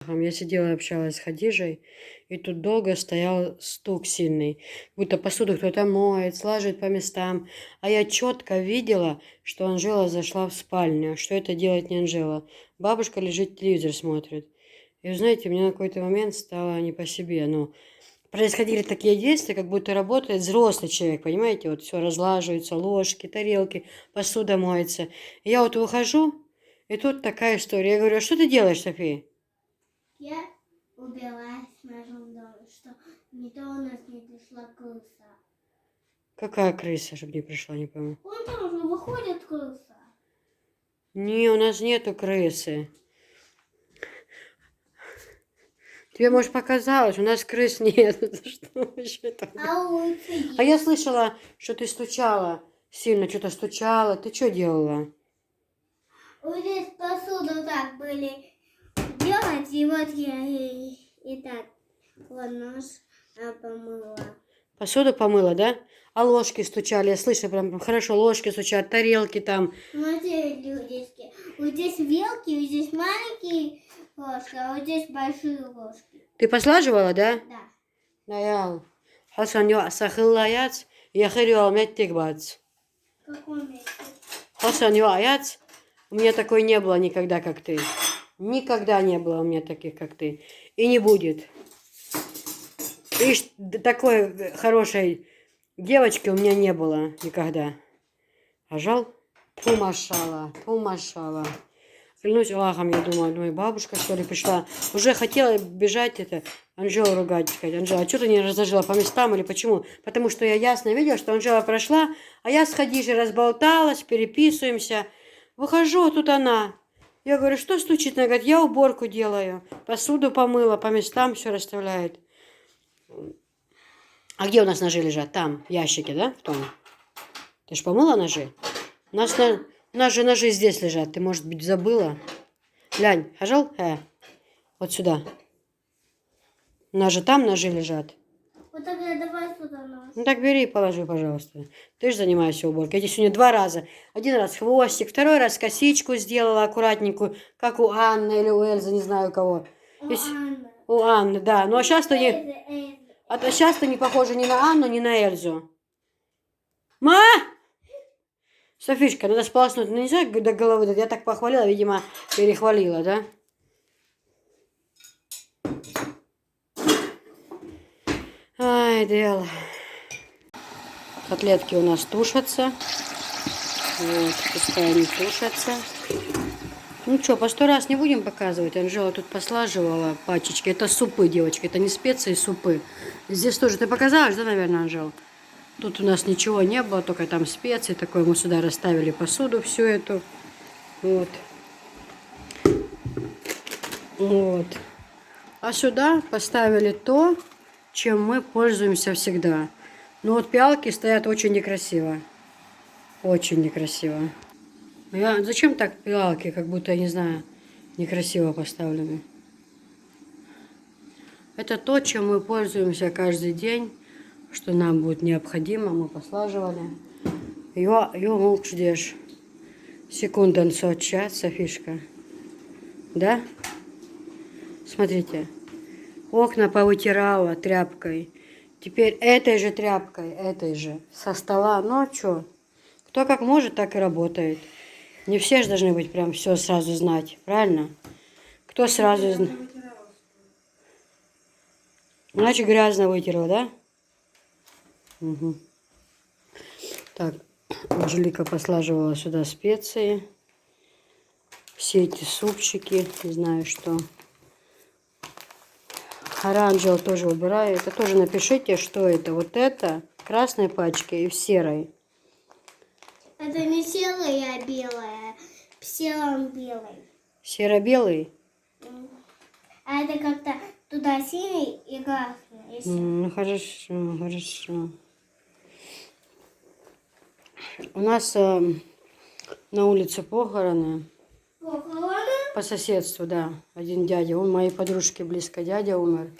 Я сидела, общалась с Хадижей, и тут долго стоял стук сильный, будто посуду кто-то моет, слаживает по местам. А я четко видела, что Анжела зашла в спальню, что это делает не Анжела. Бабушка лежит, телевизор смотрит. И вы знаете, мне на какой-то момент стало не по себе. Ну, происходили такие действия, как будто работает взрослый человек, понимаете? Вот все разлаживается, ложки, тарелки, посуда моется. И я вот выхожу, и тут такая история. Я говорю, а что ты делаешь, София? Я убилась в нашем доме, что не то у нас не пришла крыса. Какая крыса, чтобы не пришла, не пойму. Вон там уже выходит крыса. Не, у нас нету крысы. Тебе, может, показалось, у нас крыс нет. Это что вообще такое? А улица есть. А я слышала, что ты стучала. Сильно что-то стучала. Ты что делала? Вот здесь посуду так были делать, и вот я и так вот нож помыла. Посуду помыла, да? А ложки стучали. Я слышала, прям хорошо, ложки стучат, тарелки там. Смотри, людишки. Вот здесь вилки, вот здесь маленькие ложки, а вот здесь большие ложки. Ты послаживала, да? Да. Да. Хасан я сахиллаяц, я хирю меттик бац. В каком месте? Хасан я аяц. У меня такой не было никогда, как ты. Никогда не было у меня таких, как ты. И не будет. Видишь, такой хорошей девочки у меня не было никогда. А жал? Тьфу, машала. Клянусь Аллахом, я думаю, бабушка, что ли, пришла. Уже хотела бежать Анжелу ругать, сказать, Анжела, а что ты не разложила по местам или почему? Потому что я ясно видела, что Анжела прошла, а я с Хадижей разболталась, переписываемся. Выхожу, а тут она. Я говорю, что стучит? Она говорит, я уборку делаю. Посуду помыла, по местам все расставляет. А где у нас ножи лежат? Там, в ящике, да? В том. Ты ж помыла ножи? У нас же ножи здесь лежат. Ты, может быть, забыла? Глянь, хожал? Вот сюда. У нас же там ножи лежат. Вот тогда давай сюда нож. Ну так бери и положи, пожалуйста. Ты же занимаешься уборкой. Я тебе сегодня 2 раза. 1 раз хвостик, 2 раз косичку сделала аккуратненькую, как у Анны или у Эльзы, не знаю у кого. Анна. У Анны, да. Ну а сейчас ты не... Эльза. А то сейчас ты не похожа ни на Анну, ни на Эльзу. Ма! Софишка, надо сполоснуть. Ну нельзя до головы. Я так похвалила, видимо, перехвалила, да? Ай, дело. Котлетки у нас тушатся. Вот, пускай они тушатся. Ну что, по 100 раз не будем показывать. Анжела тут послаживала пачечки. Это супы, девочки. Это не специи, супы. Здесь тоже ты показалась, да, наверное, Анжела? Тут у нас ничего не было, только там специи. Такое мы сюда расставили посуду всю эту. Вот. Вот. А сюда поставили то, чем мы пользуемся всегда. Но вот пиалки стоят очень некрасиво. Очень некрасиво. Зачем так пиалки, как будто, я не знаю, некрасиво поставлены? Это то, чем мы пользуемся каждый день, что нам будет необходимо. Мы послаживали. Йо ждешь. Секундан сотчас, Софишка. Да? Смотрите. Окна повытирала тряпкой. Теперь этой же тряпкой, этой же, со стола. Ну а что? Кто как может, так и работает. Не все же должны быть прям все сразу знать. Правильно? Кто сразу знает? Значит, грязно вытерла, да? Угу. Так, Анжелика послаживала сюда специи. Все эти супчики, не знаю что. Оранжевый тоже убираю. Это тоже напишите, что это. Вот это в красной пачке и в серой. Это не серая, а белая. В сером белый. Серо-белый? А это как-то туда синий и красный. Ну, хорошо, хорошо. У нас на улице похороны. По соседству, да. Один дядя. Он моей подружке близко дядя умер.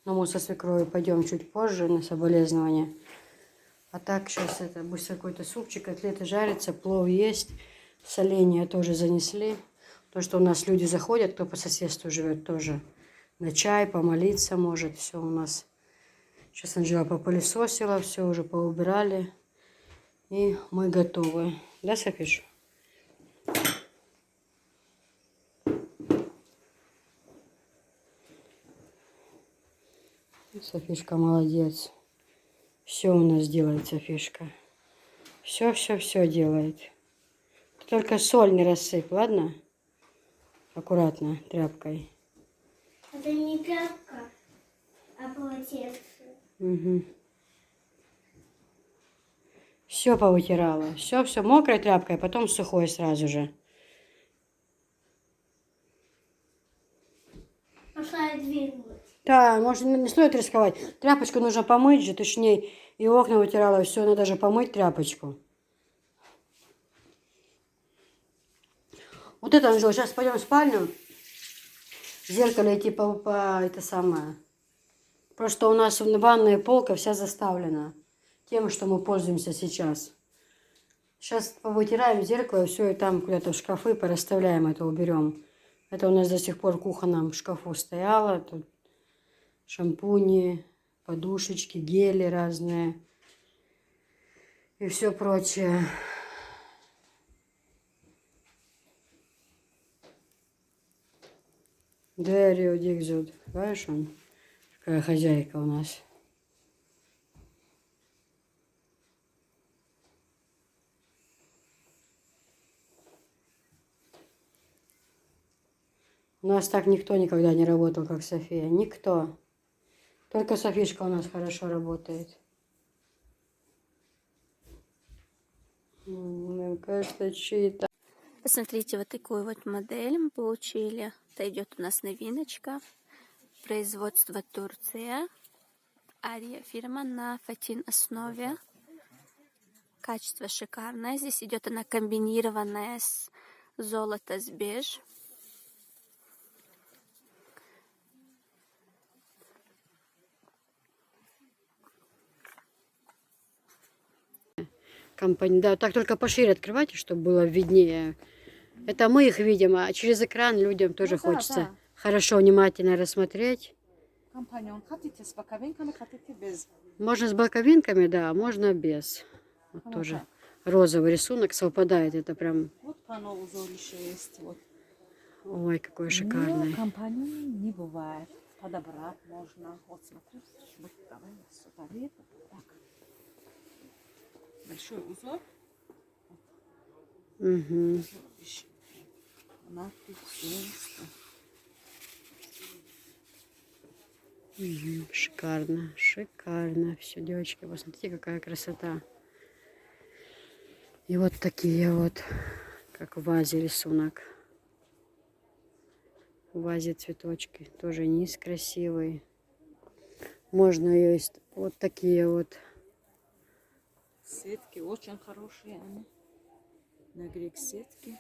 Но мы со свекровью пойдем чуть позже на соболезнования. А так сейчас это быстро какой-то супчик, котлеты жарятся, плов есть. Соленья тоже занесли. То, что у нас люди заходят, кто по соседству живет тоже. На чай, помолиться может. Все у нас. Сейчас Анжела попылесосила, все уже поубирали. И мы готовы. Да, Софиш? Софишка молодец. Все у нас делает Софишка. Все делает. Ты только соль не рассыпь, ладно? Аккуратно, тряпкой. Это не тряпка, а полотенце. Угу. Все повытирала. Все мокрой тряпкой, потом сухой сразу же. Пошла я дверь мыть. Да, может, не стоит рисковать. Тряпочку нужно помыть же, точнее. И окна вытирала, все, надо же помыть тряпочку. Вот это, Анжела, сейчас пойдем в спальню. В зеркале идти это самое. Просто у нас ванная полка вся заставлена тем, что мы пользуемся сейчас. Сейчас повытираем зеркало, все, и там куда-то в шкафы порасставляем это, уберем. Это у нас до сих пор в кухонном шкафу стояло. Тут шампуни, подушечки, гели разные и все прочее. Дверью дигзут. Знаешь, он? Какая хозяйка у нас. У нас так никто никогда не работал, как София. Никто. Только Софишка у нас хорошо работает. Мне кажется, чьи-то. Посмотрите, вот такую вот модель мы получили. Это идет у нас новиночка. Производство Турция. Ария фирма на фатин основе. Качество шикарное. Здесь идет она комбинированная с золото с беж. Компания. Да, так только пошире открывайте, чтобы было виднее. Это мы их видим, а через экран людям тоже хочется хорошо, внимательно рассмотреть. Компаньон, хотите с боковинками, хотите без. Можно с боковинками, да, можно без. Вот тоже розовый рисунок совпадает, это прям... Вот панно узор еще есть. Вот. Ой, какой шикарный. Компаньон не бывает. Подобрать можно. Вот смотри, давай, так. Большой узор. Угу. Угу. Шикарно, шикарно. Все, девочки, посмотрите, какая красота. И вот такие вот, как в вазе рисунок. В вазе цветочки. Тоже низ красивый. Можно есть вот такие вот. Сетки очень хорошие они. На грек сетки.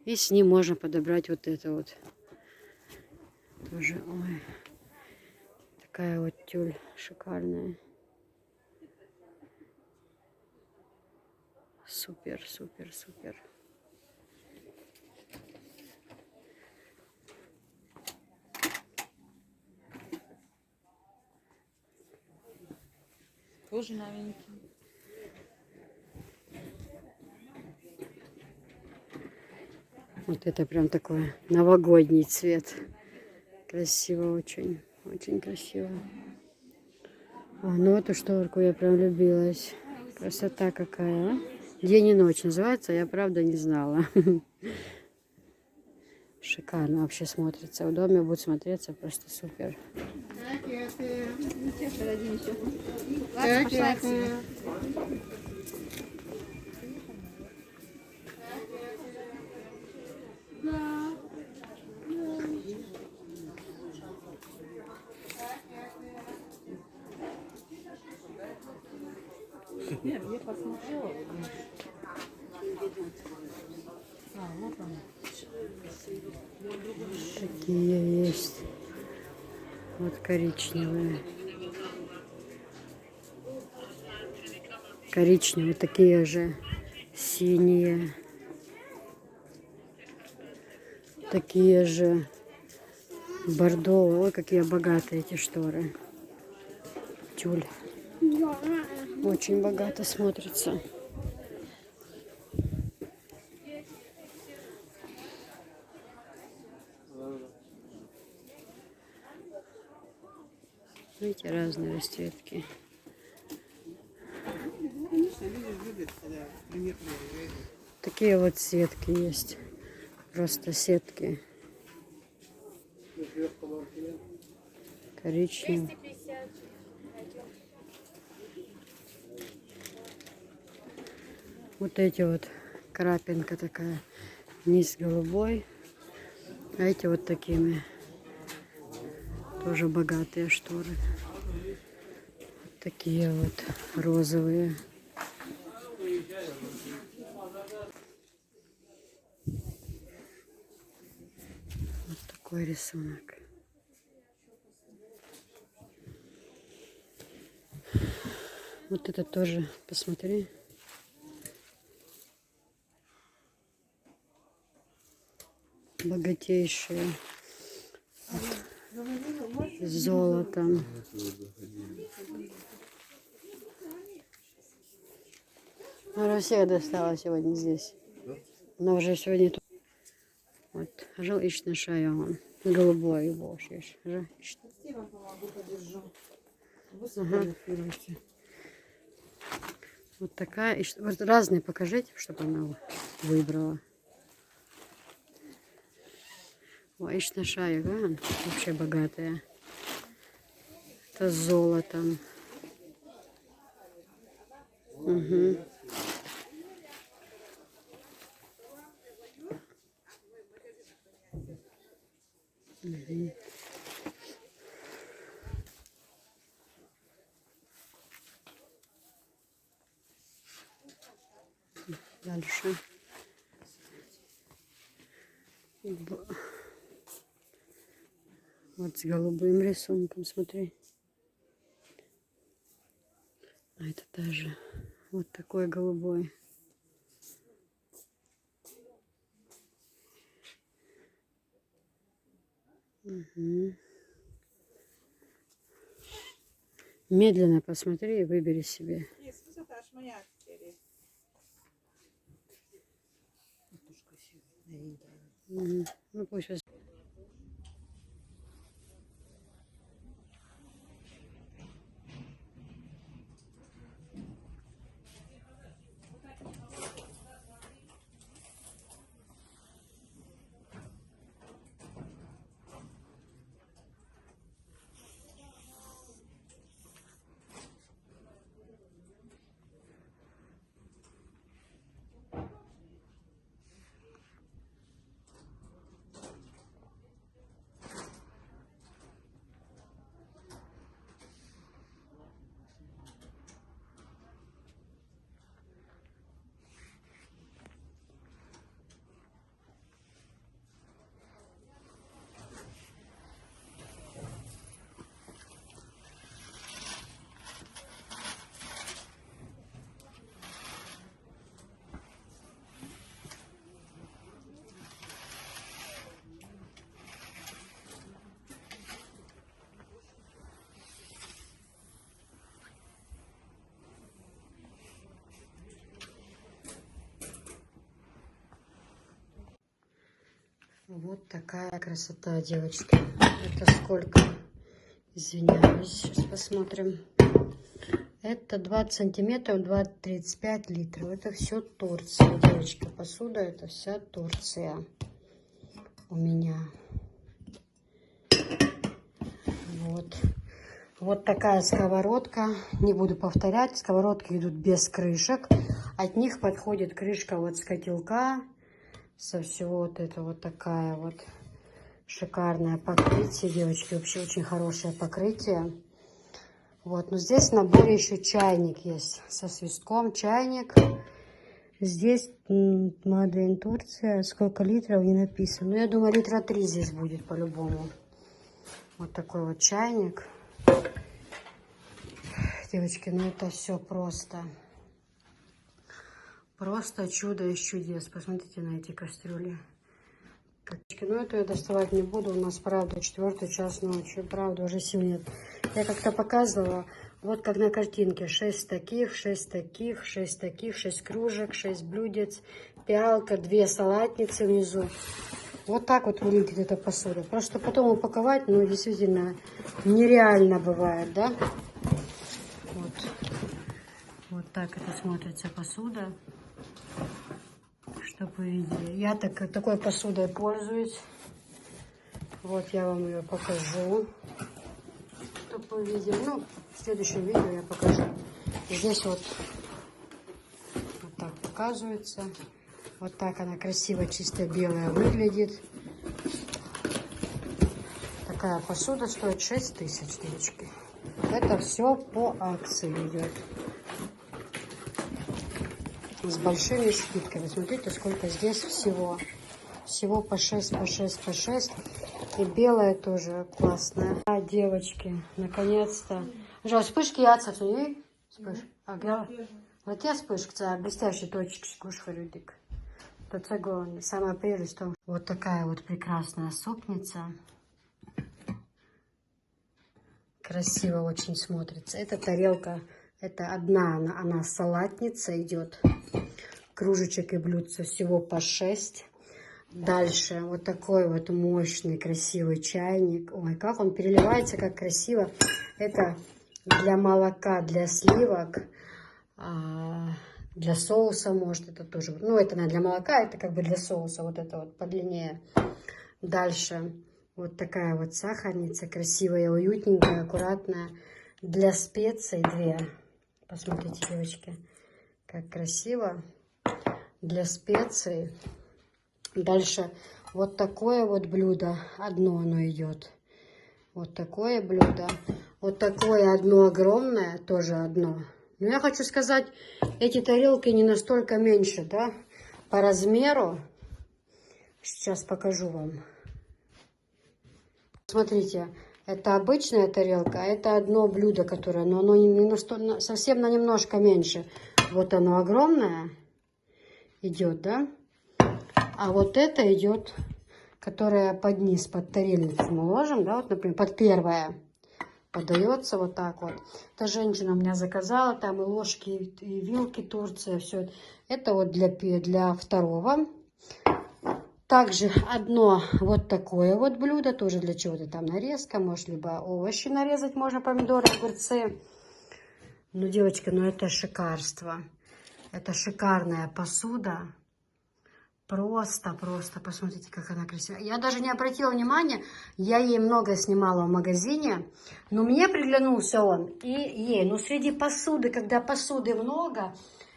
И с ним можно подобрать вот это вот. Тоже, ой, такая вот тюль шикарная. Супер, супер, супер. Тоже новенький. Вот это прям такой новогодний цвет. Красиво очень. Очень красиво. О, ну эту шторку я прям влюбилась. Красота какая, а? День и ночь называется, я правда не знала. Шикарно вообще смотрится. В доме будет смотреться просто супер. Нет, я посмотрела. Вот он. Такие есть. Вот коричневые. Коричневые, такие же синие. такие же бордовые. Ой, какие богатые эти шторы. Тюль. Очень богато смотрится. Видите, разные расцветки. Такие вот сетки есть. Просто сетки. Коричневые. Вот эти вот крапинка такая. Низ голубой. А эти вот такими. Тоже богатые шторы. Вот такие вот розовые. Вот такой рисунок. Вот это тоже, посмотри. Богатейшие. С золотом. Ну, Россия достала сегодня здесь. Но уже сегодня тут. Вот, жилищный шайон. Голубой его есть. Я вам помогу, подержу. Вы Ага. сфотографируйте. Вот такая. И вот разные покажите, чтобы она выбрала. Ой, ищна шая, да? Вообще богатая. Это с золотом. Угу. Угу. Дальше. Вот с голубым рисунком, смотри. А это тоже вот такой голубой. Угу. Медленно посмотри и выбери себе. Угу. Ну пусть сейчас. Вот такая красота, девочки. Это сколько? Извиняюсь, сейчас посмотрим. Это 20 сантиметров, 2,35 литров. Это все Турция, девочки. Посуда, это вся Турция у меня. Вот. Вот такая сковородка. Не буду повторять. Сковородки идут без крышек. От них подходит крышка вот с котелка. Со всего вот это вот такая вот шикарное покрытие, девочки, вообще очень хорошее покрытие. Вот, но здесь в наборе еще чайник есть со свистком, чайник. Здесь Made in Турция, сколько литров не написано. Но я думаю, литра 3 здесь будет по-любому. Вот такой вот чайник. Девочки, ну это все просто. Просто чудо из чудес. Посмотрите на эти кастрюли. Ну, это я доставать не буду. У нас, правда, 4 час ночи. Правда, уже сил нет. Я как-то показывала, вот как на картинке. 6 таких, 6 таких, 6 таких, 6 кружек, 6 блюдец, пиалка, 2 салатницы внизу. Вот так вот выглядит эта посуда. Просто потом упаковать, ну, действительно, нереально бывает, да? Вот. Вот так это смотрится посуда. Чтобы вы видели. Я такой посудой пользуюсь. Вот я вам ее покажу. Чтобы вы видели. Ну, в следующем видео я покажу. Здесь вот так показывается. Вот так она красиво, чисто белая выглядит. Такая посуда стоит 6000, девочки. Это все по акции идет. С большими скидками. Смотрите, сколько здесь всего. Всего по 6, по 6, по 6. И белая тоже классная. А, девочки, наконец-то. Жо, вспышки яйца, вспыш. А, вот я вспышка, блестящий точек, скушфарюдик. То цего самая прелесть. Вот такая вот прекрасная супница. Красиво очень смотрится. Эта тарелка, это одна, она салатница идет. Кружечек и блюдца всего по 6. Дальше вот такой вот мощный, красивый чайник. Ой, как он переливается, как красиво. Это для молока, для сливок, для соуса, может, это тоже. Ну, это для молока, это как бы для соуса, вот это вот подлиннее. Дальше вот такая вот сахарница, красивая, уютненькая, аккуратная. Для специй 2. Посмотрите, девочки, как красиво. Для специй. Дальше вот такое вот блюдо. Одно оно идет. Вот такое блюдо. Вот такое одно огромное. Тоже одно. Но я хочу сказать, эти тарелки не настолько меньше, да? По размеру. Сейчас покажу вам. Смотрите. Это обычная тарелка. А это одно блюдо, которое... Но оно не настолько, совсем на немножко меньше. Вот оно огромное. Идет, да? А вот это идет, которая под низ, под тарелницу мы ложим, да, вот, например, под первое. Подается вот так вот. Эта женщина у меня заказала, там и ложки, и вилки Турция, все. Это вот для второго. Также одно вот такое вот блюдо, тоже для чего-то там нарезка, может, либо овощи нарезать, можно помидоры, огурцы. Ну, девочки, ну это шикарство. Это шикарная посуда. Просто, посмотрите, как она красивая. Я даже не обратила внимания, я ей много снимала в магазине, но мне приглянулся он и ей. Но среди посуды, когда посуды много,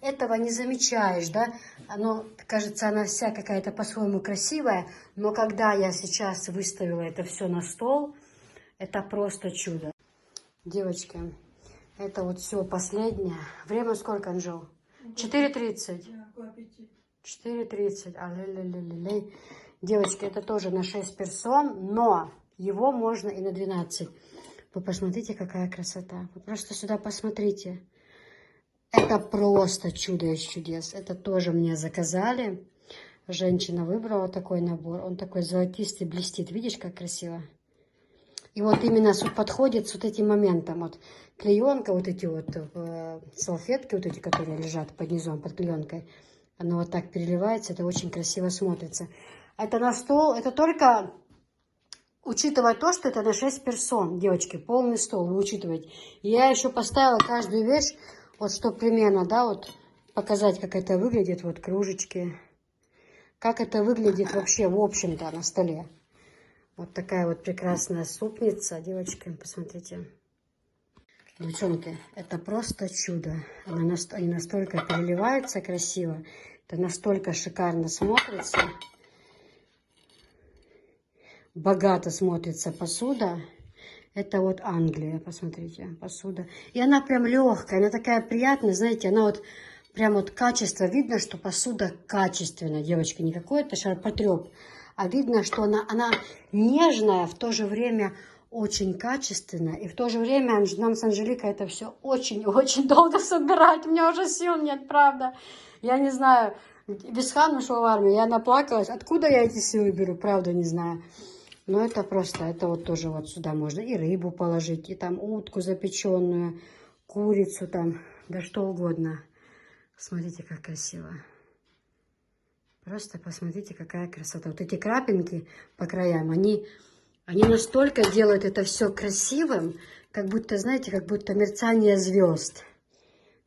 этого не замечаешь, да? Оно, кажется, она вся какая-то по-своему красивая, но когда я сейчас выставила это все на стол, это просто чудо. Девочки, это вот все последнее. Время сколько, Анжел? 4:30. 4:30. Девочки, это тоже на 6 персон, но его можно и на 12. Вы посмотрите, какая красота. Вы просто сюда посмотрите. Это просто чудо из чудес. Это тоже мне заказали. Женщина выбрала такой набор. Он такой золотистый, блестит. Видишь, как красиво? И вот именно подходит с вот этим моментом. Вот клеенка, вот эти вот салфетки, вот эти, которые лежат под низом, под клеенкой. Оно вот так переливается, это очень красиво смотрится. Это на стол, это только учитывая то, что это на 6 персон, девочки, полный стол, вы учитываете. Я еще поставила каждую вещь, вот чтобы примерно, да, вот показать, как это выглядит, вот кружечки. Как это выглядит вообще, в общем-то, на столе. Вот такая вот прекрасная супница, девочки, посмотрите. Девчонки, это просто чудо. Они настолько переливаются красиво. Это настолько шикарно смотрится. Богато смотрится посуда. Это вот Англия, посмотрите, посуда. И она прям легкая, она такая приятная, знаете, она вот прям вот качество. Видно, что посуда качественная, девочки, не какой-то шарпотреб. А видно, что она нежная, в то же время очень качественно. И в то же время нам с Анжеликой это все очень-очень долго собирать. У меня уже сил нет, правда. Я не знаю, Бесхан ушел в армию, я наплакалась. Откуда я эти силы беру, правда не знаю. Но это просто, это вот тоже вот сюда можно и рыбу положить, и там утку запеченную, курицу там, да что угодно. Смотрите, как красиво. Просто посмотрите, какая красота. Вот эти крапинки по краям, они настолько делают это все красивым, как будто, знаете, как будто мерцание звезд.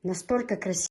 Настолько красиво.